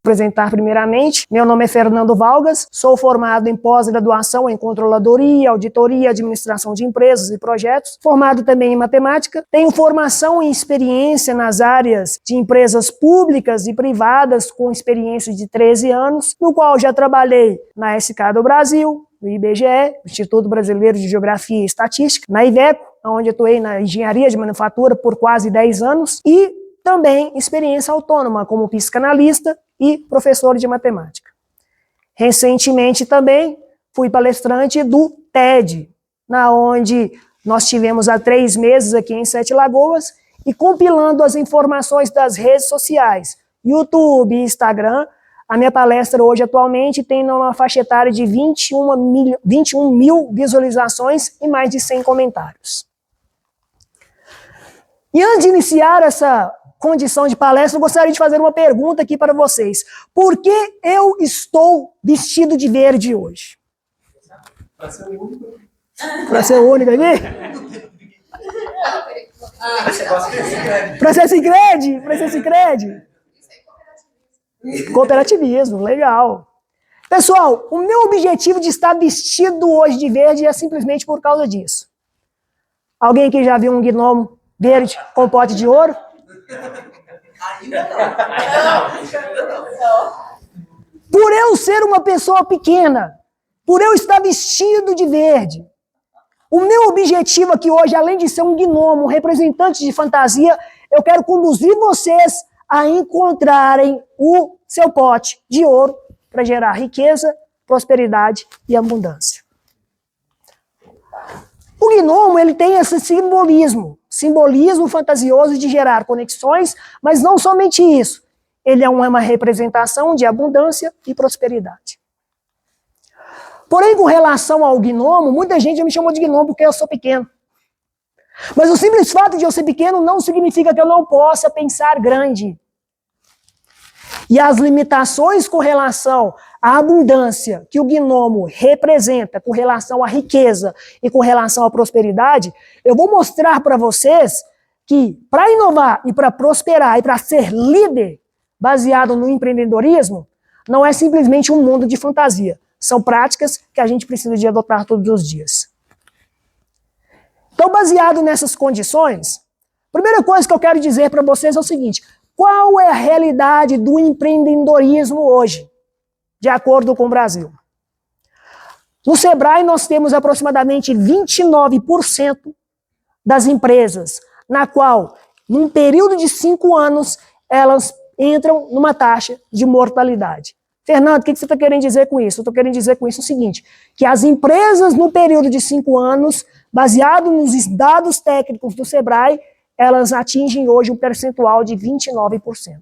Apresentar primeiramente, meu nome é Fernando Valgas, sou formado em pós-graduação em Controladoria, Auditoria, Administração de Empresas e Projetos, formado também em Matemática, tenho formação e experiência nas áreas de empresas públicas e privadas com experiência de 13 anos, no qual já trabalhei na SK do Brasil, no IBGE, Instituto Brasileiro de Geografia e Estatística, na Iveco, onde atuei na engenharia de manufatura por quase 10 anos, e também experiência autônoma como psicanalista e professor de matemática. Recentemente também fui palestrante do TED, na onde nós tivemos há 3 meses aqui em Sete Lagoas, e compilando as informações das redes sociais, YouTube e Instagram, a minha palestra hoje atualmente tem uma faixa etária de 21 mil visualizações e mais de 100 comentários. E antes de iniciar essa condição de palestra, eu gostaria de fazer uma pergunta aqui para vocês. Por que eu estou vestido de verde hoje? Para ser o único. Para ser o único aqui? Para ser Sicredi? Para ser Sicredi? Cooperativismo, legal. Pessoal, o meu objetivo de estar vestido hoje de verde é simplesmente por causa disso. Alguém aqui já viu um gnomo verde com pote de ouro? Ainda não. Por eu ser uma pessoa pequena, por eu estar vestido de verde, o meu objetivo aqui hoje, além de ser um gnomo, um representante de fantasia, eu quero conduzir vocês a encontrarem o seu pote de ouro para gerar riqueza, prosperidade e abundância. O gnomo, ele tem esse simbolismo fantasioso de gerar conexões, mas não somente isso. Ele é uma representação de abundância e prosperidade. Porém, com relação ao gnomo, muita gente já me chamou de gnomo porque eu sou pequeno. Mas o simples fato de eu ser pequeno não significa que eu não possa pensar grande. E as limitações com relação à abundância que o gnomo representa, com relação à riqueza e com relação à prosperidade, eu vou mostrar para vocês que para inovar e para prosperar e para ser líder baseado no empreendedorismo, não é simplesmente um mundo de fantasia. São práticas que a gente precisa de adotar todos os dias. Então, baseado nessas condições, a primeira coisa que eu quero dizer para vocês é o seguinte: qual é a realidade do empreendedorismo hoje, de acordo com o Brasil? No Sebrae, nós temos aproximadamente 29% das empresas, na qual, num período de 5 anos, elas entram numa taxa de mortalidade. Fernando, o que você está querendo dizer com isso? Eu estou querendo dizer com isso o seguinte, que as empresas, no período de 5 anos, baseado nos dados técnicos do Sebrae, elas atingem hoje um percentual de 29%.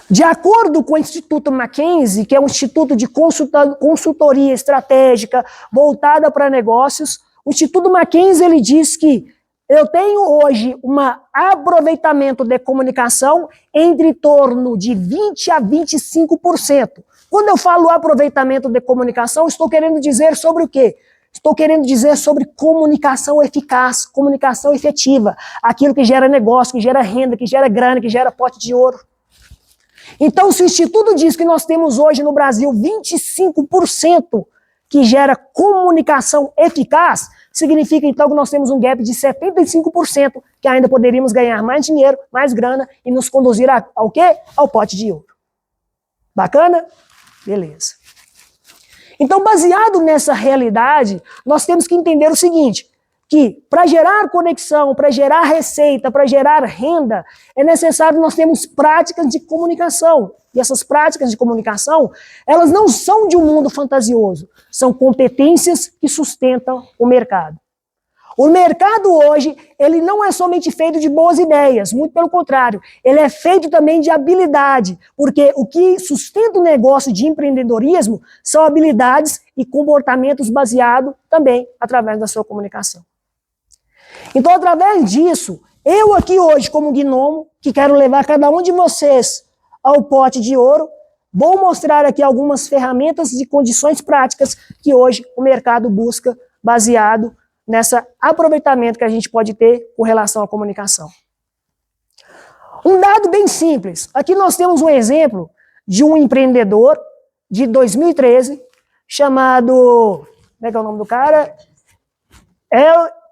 De acordo com o Instituto McKinsey, que é um instituto de consultoria estratégica voltada para negócios, o Instituto McKinsey ele diz que eu tenho hoje um aproveitamento de comunicação entre torno de 20% a 25%. Quando eu falo aproveitamento de comunicação, estou querendo dizer sobre o quê? Estou querendo dizer sobre comunicação eficaz, comunicação efetiva. Aquilo que gera negócio, que gera renda, que gera grana, que gera pote de ouro. Então, se o Instituto diz que nós temos hoje no Brasil 25% que gera comunicação eficaz, significa então que nós temos um gap de 75% que ainda poderíamos ganhar mais dinheiro, mais grana e nos conduzir ao quê? Ao pote de ouro. Bacana? Beleza. Então, baseado nessa realidade, nós temos que entender o seguinte, que para gerar conexão, para gerar receita, para gerar renda, é necessário nós termos práticas de comunicação. E essas práticas de comunicação, elas não são de um mundo fantasioso, são competências que sustentam o mercado. O mercado hoje, ele não é somente feito de boas ideias, muito pelo contrário, ele é feito também de habilidade, porque o que sustenta o negócio de empreendedorismo são habilidades e comportamentos baseados também através da sua comunicação. Então, através disso, eu aqui hoje, como gnomo, que quero levar cada um de vocês ao pote de ouro, vou mostrar aqui algumas ferramentas e condições práticas que hoje o mercado busca baseado nesse aproveitamento que a gente pode ter com relação à comunicação. Um dado bem simples. Aqui nós temos um exemplo de um empreendedor de 2013, chamado... Como é que é o nome do cara?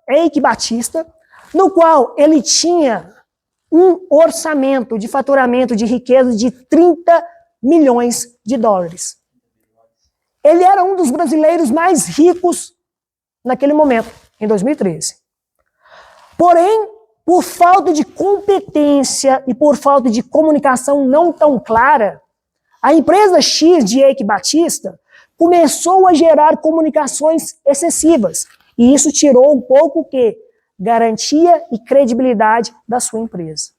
Eike Batista, no qual ele tinha um orçamento de faturamento de riqueza de 30 milhões de dólares. Ele era um dos brasileiros mais ricos naquele momento, em 2013. Porém, por falta de competência e por falta de comunicação não tão clara, a empresa X de Eike Batista começou a gerar comunicações excessivas. E isso tirou um pouco o quê? Garantia e credibilidade da sua empresa.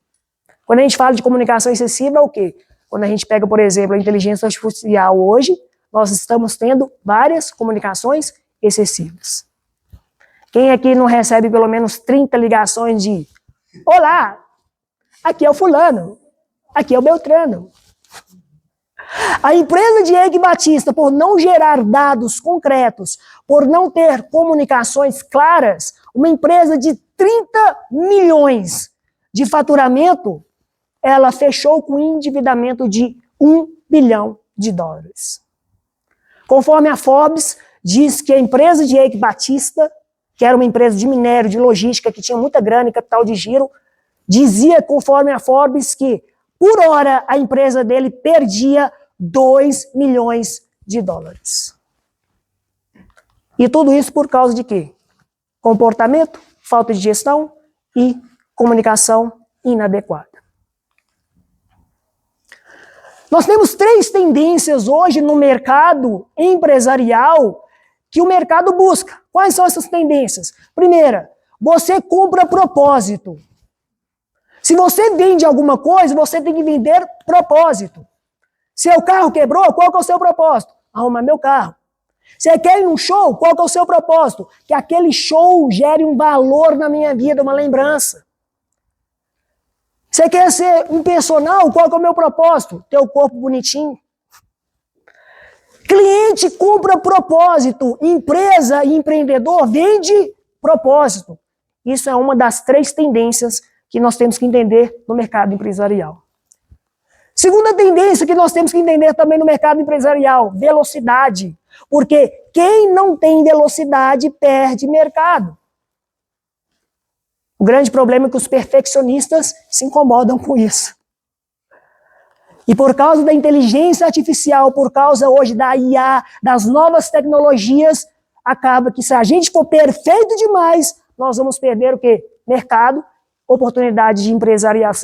Quando a gente fala de comunicação excessiva, é o quê? Quando a gente pega, por exemplo, a inteligência artificial hoje, nós estamos tendo várias comunicações excessivas. Quem aqui não recebe pelo menos 30 ligações de olá, aqui é o fulano, aqui é o Beltrano. A empresa de Eike Batista, por não gerar dados concretos, por não ter comunicações claras, uma empresa de 30 milhões de faturamento, ela fechou com endividamento de 1 bilhão de dólares. Conforme a Forbes, diz que a empresa de Eike Batista, que era uma empresa de minério, de logística, que tinha muita grana e capital de giro, dizia, conforme a Forbes, que por hora a empresa dele perdia 2 milhões de dólares. E tudo isso por causa de quê? Comportamento, falta de gestão e comunicação inadequada. Nós temos 3 tendências hoje no mercado empresarial que o mercado busca. Quais são essas tendências? Primeira, você compra propósito. Se você vende alguma coisa, você tem que vender propósito. Seu carro quebrou, qual que é o seu propósito? Arrumar meu carro. Você quer ir num show? Qual que é o seu propósito? Que aquele show gere um valor na minha vida, uma lembrança. Você quer ser um personal? Qual que é o meu propósito? Ter o corpo bonitinho. Cliente compra propósito. Empresa e empreendedor vende propósito. Isso é uma das 3 tendências que nós temos que entender no mercado empresarial. Segunda tendência que nós temos que entender também no mercado empresarial, velocidade. Porque quem não tem velocidade perde mercado. O grande problema é que os perfeccionistas se incomodam com isso. E por causa da inteligência artificial, por causa hoje da IA, das novas tecnologias, acaba que se a gente for perfeito demais, nós vamos perder o quê? Mercado, oportunidade de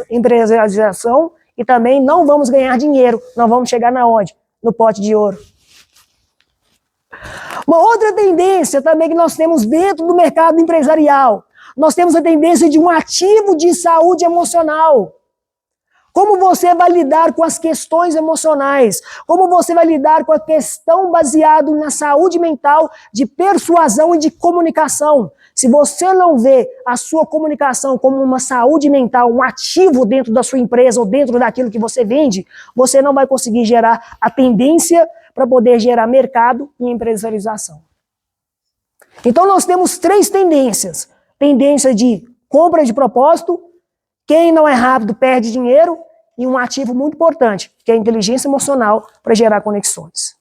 empresarialização e também não vamos ganhar dinheiro. Nós vamos chegar na onde? No pote de ouro. Uma outra tendência também que nós temos dentro do mercado empresarial, nós temos a tendência de um ativo de saúde emocional. Como você vai lidar com as questões emocionais? Como você vai lidar com a questão baseada na saúde mental, de persuasão e de comunicação? Se você não vê a sua comunicação como uma saúde mental, um ativo dentro da sua empresa ou dentro daquilo que você vende, você não vai conseguir gerar a tendência para poder gerar mercado e empresarialização. Então nós temos 3 tendências. Tendência de compra de propósito, quem não é rápido perde dinheiro, e um ativo muito importante, que é a inteligência emocional para gerar conexões.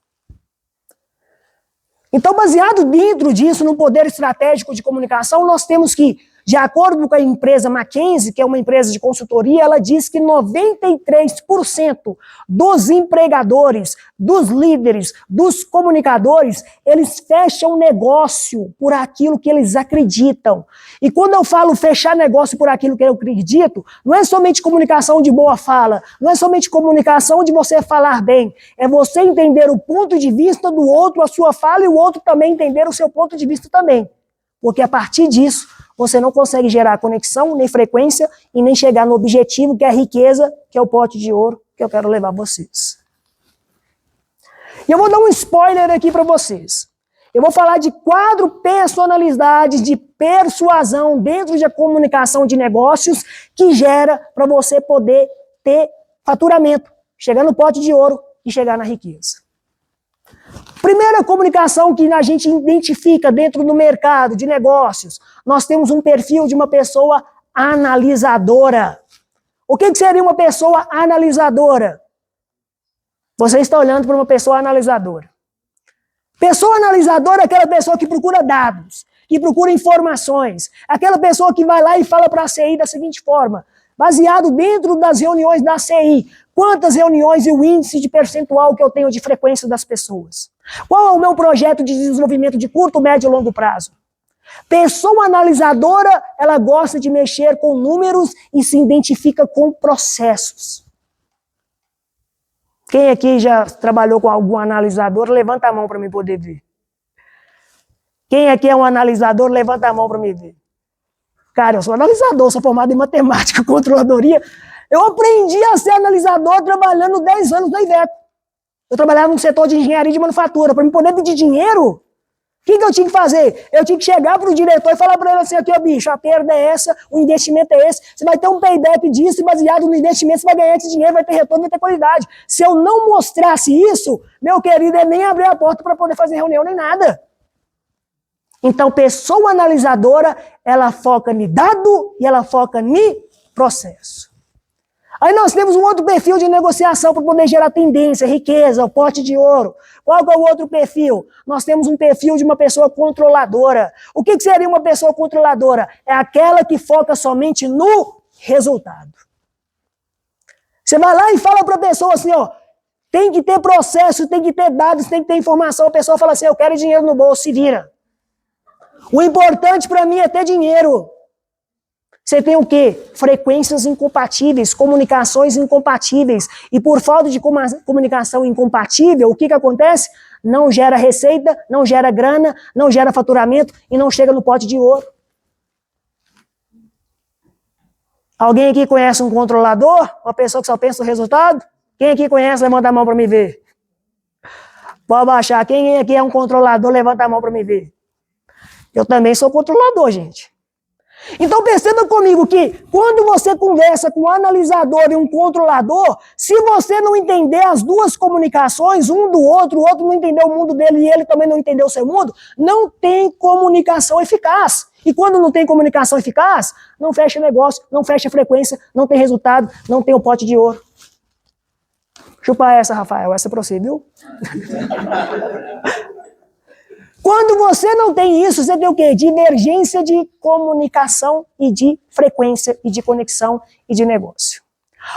Então, baseado dentro disso, no poder estratégico de comunicação, nós temos que, de acordo com a empresa McKinsey, que é uma empresa de consultoria, ela diz que 93% dos empregadores, dos líderes, dos comunicadores, eles fecham negócio por aquilo que eles acreditam. E quando eu falo fechar negócio por aquilo que eu acredito, não é somente comunicação de boa fala, não é somente comunicação de você falar bem, é você entender o ponto de vista do outro, a sua fala, e o outro também entender o seu ponto de vista também. Porque a partir disso, você não consegue gerar conexão, nem frequência, e nem chegar no objetivo, que é a riqueza, que é o pote de ouro, que eu quero levar vocês. E eu vou dar um spoiler aqui para vocês. Eu vou falar de 4 personalidades de persuasão dentro da comunicação de negócios que gera para você poder ter faturamento, chegar no pote de ouro e chegar na riqueza. Primeira comunicação que a gente identifica dentro do mercado de negócios, nós temos um perfil de uma pessoa analisadora. O que seria uma pessoa analisadora? Você está olhando para uma pessoa analisadora. Pessoa analisadora é aquela pessoa que procura dados, que procura informações. Aquela pessoa que vai lá e fala para a CI da seguinte forma, baseado dentro das reuniões da CI, quantas reuniões e o índice de percentual que eu tenho de frequência das pessoas? Qual é o meu projeto de desenvolvimento de curto, médio e longo prazo? Pessoa analisadora, ela gosta de mexer com números e se identifica com processos. Quem aqui já trabalhou com algum analisador, levanta a mão para mim poder ver. Quem aqui é um analisador, levanta a mão para mim ver. Cara, eu sou analisador, sou formado em matemática, controladoria. Eu aprendi a ser analisador trabalhando 10 anos na Iveco. Eu trabalhava no setor de engenharia de manufatura. Para me poder pedir dinheiro, o que eu tinha que fazer? Eu tinha que chegar para o diretor e falar para ele assim, aqui, ó, bicho, a perda é essa, o investimento é esse, você vai ter um payback disso, e baseado no investimento, você vai ganhar esse dinheiro, vai ter retorno, vai ter qualidade. Se eu não mostrasse isso, meu querido, ele nem abrir a porta para poder fazer reunião, nem nada. Então, pessoa analisadora, ela foca em dado e ela foca em processo. Aí nós temos um outro perfil de negociação para poder gerar tendência, riqueza, o pote de ouro. Qual é o outro perfil? Nós temos um perfil de uma pessoa controladora. O que seria uma pessoa controladora? É aquela que foca somente no resultado. Você vai lá e fala para a pessoa assim, ó, tem que ter processo, tem que ter dados, tem que ter informação. A pessoa fala assim, eu quero dinheiro no bolso, se vira. O importante para mim é ter dinheiro. Você tem o quê? Frequências incompatíveis, comunicações incompatíveis. E por falta de comunicação incompatível, o que acontece? Não gera receita, não gera grana, não gera faturamento e não chega no pote de ouro. Alguém aqui conhece um controlador? Uma pessoa que só pensa no resultado? Quem aqui conhece? Levanta a mão para me ver. Pode baixar. Quem aqui é um controlador? Levanta a mão para me ver. Eu também sou controlador, gente. Então perceba comigo que quando você conversa com um analisador e um controlador, se você não entender as duas comunicações, um do outro, o outro não entender o mundo dele e ele também não entender o seu mundo, não tem comunicação eficaz. E quando não tem comunicação eficaz, não fecha negócio, não fecha frequência, não tem resultado, não tem o pote de ouro. Chupa essa, Rafael, essa é pra você, viu? Quando você não tem isso, você tem o quê? Divergência de comunicação e de frequência e de conexão e de negócio.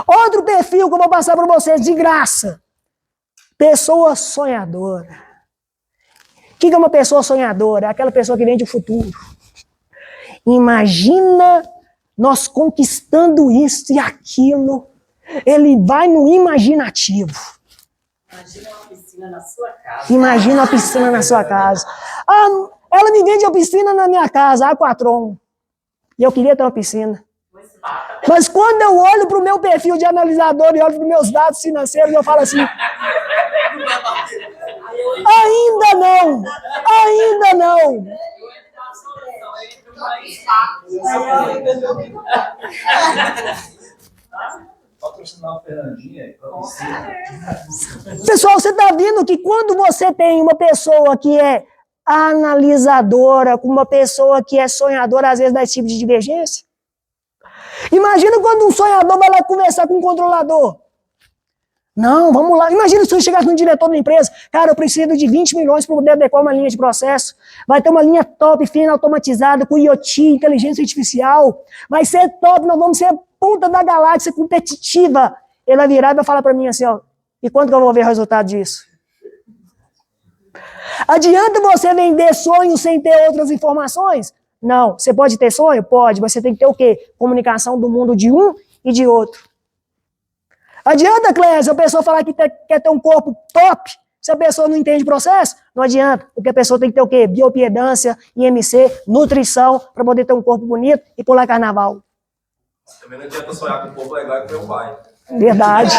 Outro perfil que eu vou passar para vocês de graça. Pessoa sonhadora. O que é uma pessoa sonhadora? É aquela pessoa que vende o futuro. Imagina nós conquistando isso e aquilo. Ele vai no imaginativo. Imagina uma piscina na sua casa. Imagina uma piscina na sua casa. Ah, ela me vende a piscina na minha casa, Aquatron. E eu queria ter uma piscina. Mas quando eu olho para o meu perfil de analisador e olho para os meus dados financeiros, eu falo assim, ainda não, ainda não. Patrocinar o Fernandinha. Pessoal, você está vendo que quando você tem uma pessoa que é analisadora, com uma pessoa que é sonhadora, às vezes dá esse tipo de divergência? Imagina quando um sonhador vai lá conversar com um controlador. Não, vamos lá. Imagina se você chegasse no diretor da empresa. Cara, eu preciso de 20 milhões para poder adequar uma linha de processo. Vai ter uma linha top, fina, automatizada, com IoT, inteligência artificial. Vai ser top, nós vamos ser a ponta da galáxia competitiva. Ele vai virar e vai falar para mim assim, ó, e quanto que eu vou ver o resultado disso? Adianta você vender sonhos sem ter outras informações? Não. Você pode ter sonho? Pode, mas você tem que ter o quê? Comunicação do mundo de um e de outro. Adianta, Clésia, a pessoa falar que quer ter um corpo top, Se a pessoa não entende o processo, não adianta, porque a pessoa tem que ter o quê? Bioimpedância, IMC, nutrição, para poder ter um corpo bonito e pular carnaval. Também não adianta sonhar com um corpo legal e comer um pai. Verdade.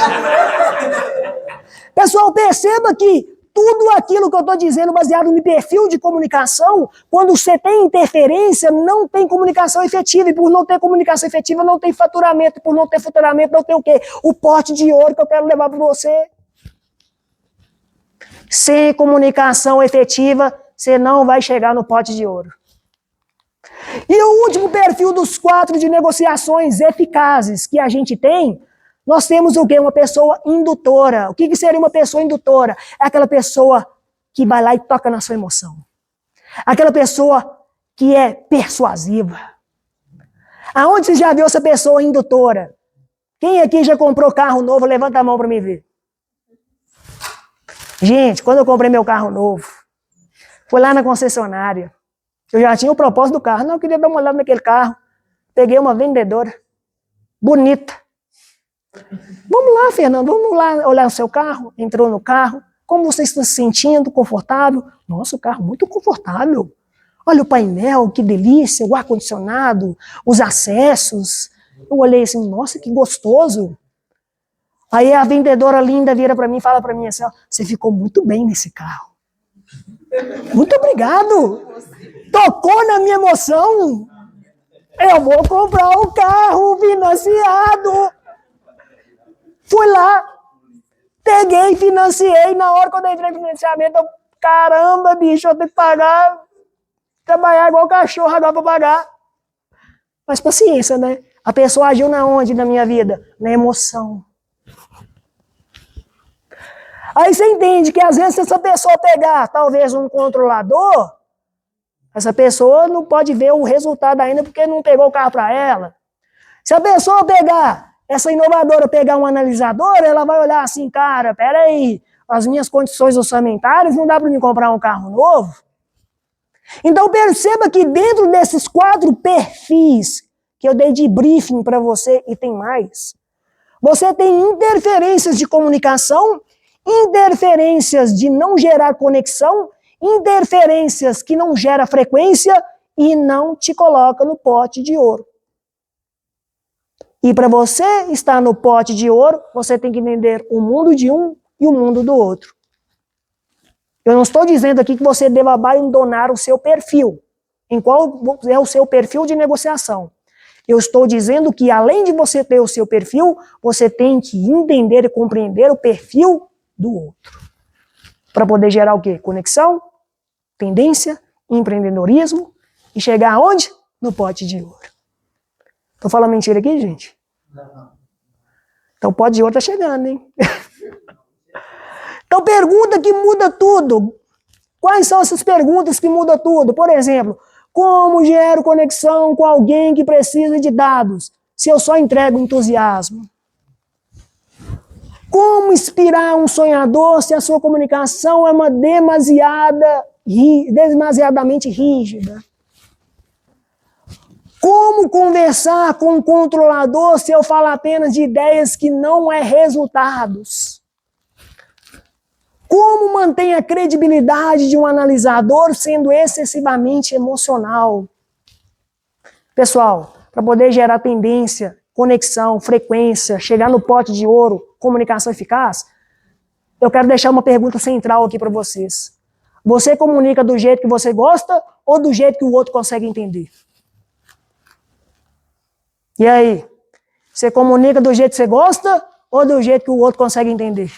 Pessoal, perceba que tudo aquilo que eu estou dizendo baseado no perfil de comunicação, quando você tem interferência, não tem comunicação efetiva. E por não ter comunicação efetiva, não tem faturamento. E por não ter faturamento, não tem o quê? O pote de ouro que eu quero levar para você. Sem comunicação efetiva, você não vai chegar no pote de ouro. E o último perfil dos 4 de negociações eficazes que a gente tem, nós temos o quê? Uma pessoa indutora. O que seria uma pessoa indutora? É aquela pessoa que vai lá e toca na sua emoção. Aquela pessoa que é persuasiva. Aonde você já viu essa pessoa indutora? Quem aqui já comprou carro novo? Levanta a mão para mim ver. Gente, quando eu comprei meu carro novo, fui lá na concessionária. Eu já tinha o propósito do carro. Não, eu queria dar uma olhada naquele carro. Peguei uma vendedora. Bonita. Vamos lá, Fernando, vamos lá olhar o seu carro. Entrou no carro. Como você está se sentindo? Confortável? Nossa, o carro muito confortável. Olha o painel, que delícia, o ar-condicionado, os acessos. Eu olhei assim, nossa, que gostoso. Aí a vendedora linda vira para mim e fala para mim assim, ó, você ficou muito bem nesse carro. Muito obrigado. Tocou na minha emoção. Eu vou comprar um carro financiado. Fui lá, peguei, financiei. Na hora que eu entrei no financiamento, eu, caramba, bicho, eu tenho que pagar, trabalhar igual cachorro agora para pagar. Mas paciência, né? A pessoa agiu na onde na minha vida? Na emoção. Aí você entende que às vezes se essa pessoa pegar talvez um controlador, essa pessoa não pode ver o resultado ainda porque não pegou o carro para ela. Se a pessoa pegar, essa inovadora pegar um analisador, ela vai olhar assim, cara, peraí, as minhas condições orçamentárias não dá para me comprar um carro novo. Então perceba que dentro desses 4 perfis que eu dei de briefing para você, e tem mais, você tem interferências de comunicação, interferências de não gerar conexão, interferências que não geram frequência e não te coloca no pote de ouro. E para você estar no pote de ouro, você tem que entender o mundo de um e o mundo do outro. Eu não estou dizendo aqui que você deva abandonar o seu perfil. Em qual é o seu perfil de negociação? Eu estou dizendo que além de você ter o seu perfil, você tem que entender e compreender o perfil do outro. Para poder gerar o quê? Conexão, tendência, empreendedorismo e chegar aonde? No pote de ouro. Tô falando mentira aqui, gente? Não. Então o pote de ouro tá chegando, hein? Então pergunta que muda tudo. Quais são essas perguntas que mudam tudo? Por exemplo, como gero conexão com alguém que precisa de dados se eu só entrego entusiasmo? Como inspirar um sonhador se a sua comunicação é uma demasiadamente rígida? Como conversar com um controlador se eu falo apenas de ideias que não é resultados? Como manter a credibilidade de um analisador sendo excessivamente emocional? Pessoal, para poder gerar tendência, conexão, frequência, chegar no pote de ouro, comunicação eficaz, eu quero deixar uma pergunta central aqui para vocês. Você comunica do jeito que você gosta ou do jeito que o outro consegue entender? E aí? Você comunica do jeito que você gosta ou do jeito que o outro consegue entender?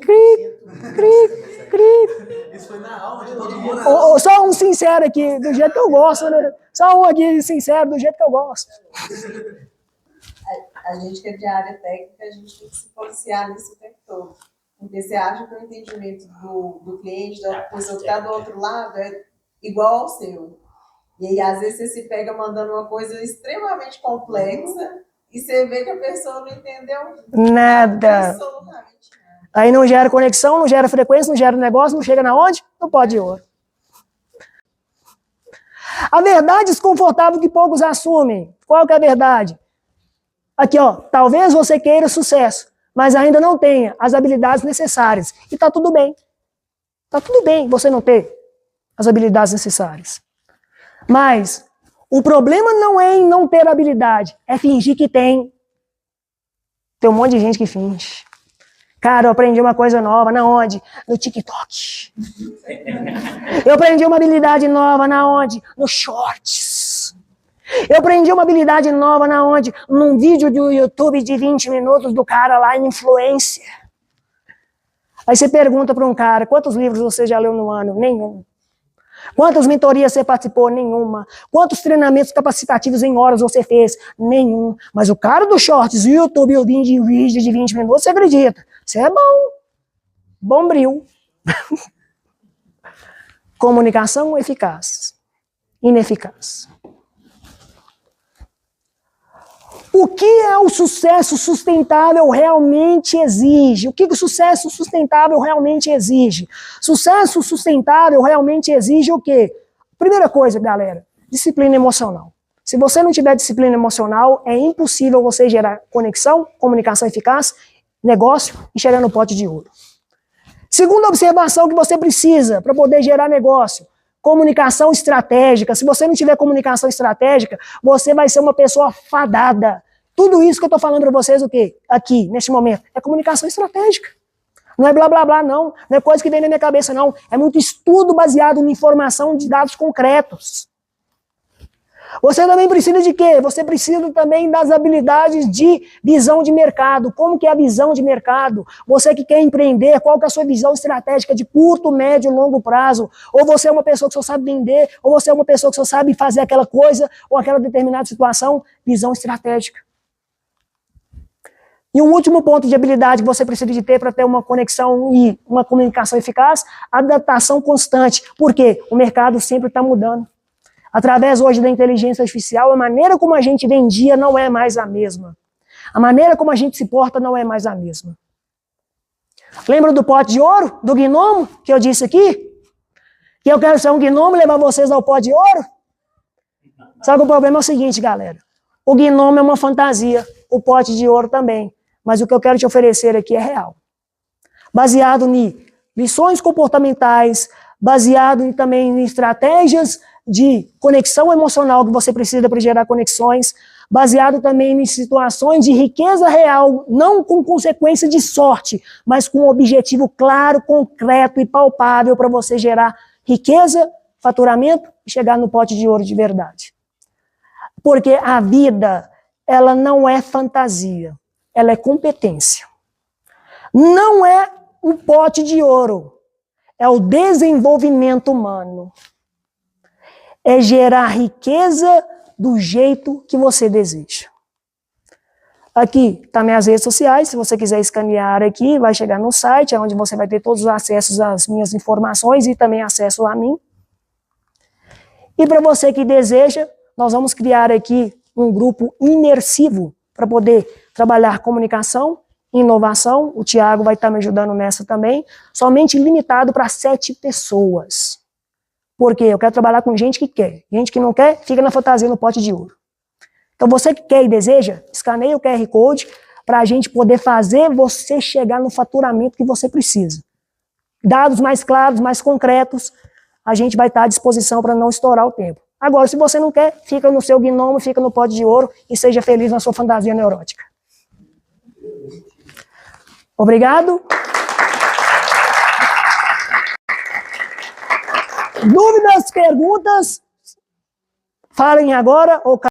Cri, cri. Isso foi na aula de todo mundo. Só um sincero aqui, do jeito que eu gosto, né? Só um aqui sincero, do jeito que eu gosto. A gente que é de área técnica, a gente tem que se policiar nisso o tempo todo. Porque você acha que o entendimento do cliente, da pessoa que está do outro lado, é igual ao seu. E aí, às vezes, você se pega mandando uma coisa extremamente complexa e você vê que a pessoa não entendeu Nada. absolutamente nada. Aí não gera conexão, não gera frequência, não gera negócio, não chega na onde? No pote de ouro. A verdade desconfortável que poucos assumem. Qual que é a verdade? Aqui, ó, talvez você queira sucesso, mas ainda não tenha as habilidades necessárias. E está tudo bem. Está tudo bem você não ter as habilidades necessárias. Mas o problema não é em não ter habilidade, é fingir que tem. Tem um monte de gente que finge. Cara, eu aprendi uma coisa nova, na onde? No TikTok. Eu aprendi uma habilidade nova, na onde? No Shorts. Eu aprendi uma habilidade nova, na onde? Num vídeo do YouTube de 20 minutos do cara lá, influencer. Aí você pergunta para um cara, quantos livros você já leu no ano? Nenhum. Quantas mentorias você participou? Nenhuma. Quantos treinamentos capacitativos em horas você fez? Nenhum. Mas o cara do Shorts, o YouTube, o vídeo de 20 minutos, você acredita? Você é bom. Bombril. Comunicação eficaz. Ineficaz. O que é o sucesso sustentável realmente exige? O que o sucesso sustentável realmente exige? Sucesso sustentável realmente exige o quê? Primeira coisa, galera, disciplina emocional. Se você não tiver disciplina emocional, é impossível você gerar conexão, comunicação eficaz, negócio e chegar no pote de ouro. Segunda observação que você precisa para poder gerar negócio, comunicação estratégica. Se você não tiver comunicação estratégica, você vai ser uma pessoa fadada. Tudo isso que eu estou falando para vocês, o quê? Aqui, neste momento, é comunicação estratégica. Não é blá blá blá, não. Não é coisa que vem na minha cabeça, não. É muito estudo baseado em informação de dados concretos. Você também precisa de quê? Você precisa também das habilidades de visão de mercado. Como que é a visão de mercado? Você que quer empreender, qual que é a sua visão estratégica de curto, médio e longo prazo? Ou você é uma pessoa que só sabe vender, ou você é uma pessoa que só sabe fazer aquela coisa, ou aquela determinada situação, visão estratégica. E um último ponto de habilidade que você precisa de ter para ter uma conexão e uma comunicação eficaz, adaptação constante. Por quê? O mercado sempre está mudando. Através hoje da inteligência artificial, a maneira como a gente vendia não é mais a mesma. A maneira como a gente se porta não é mais a mesma. Lembra do pote de ouro, do gnomo, que eu disse aqui? Que eu quero ser um gnomo e levar vocês ao pote de ouro? Só que o problema é o seguinte, galera. O gnomo é uma fantasia, o pote de ouro também. Mas o que eu quero te oferecer aqui é real. Baseado em lições comportamentais, baseado também em estratégias de conexão emocional que você precisa para gerar conexões, baseado também em situações de riqueza real, não com consequência de sorte, mas com um objetivo claro, concreto e palpável para você gerar riqueza, faturamento e chegar no pote de ouro de verdade. Porque a vida, ela não é fantasia, ela é competência. Não é um pote de ouro, é o desenvolvimento humano. É gerar riqueza do jeito que você deseja. Aqui tá minhas redes sociais, se você quiser escanear aqui, vai chegar no site, onde você vai ter todos os acessos às minhas informações e também acesso a mim. E para você que deseja, nós vamos criar aqui um grupo imersivo para poder trabalhar comunicação, inovação. O Thiago vai estar me ajudando nessa também, somente limitado para 7 pessoas. Por quê? Eu quero trabalhar com gente que quer. Gente que não quer, fica na fantasia no pote de ouro. Então você que quer e deseja, escaneia o QR Code para a gente poder fazer você chegar no faturamento que você precisa. Dados mais claros, mais concretos, a gente vai estar à disposição para não estourar o tempo. Agora, se você não quer, fica no seu gnomo, fica no pote de ouro e seja feliz na sua fantasia neurótica. Obrigado. Dúvidas, perguntas? Falem agora ou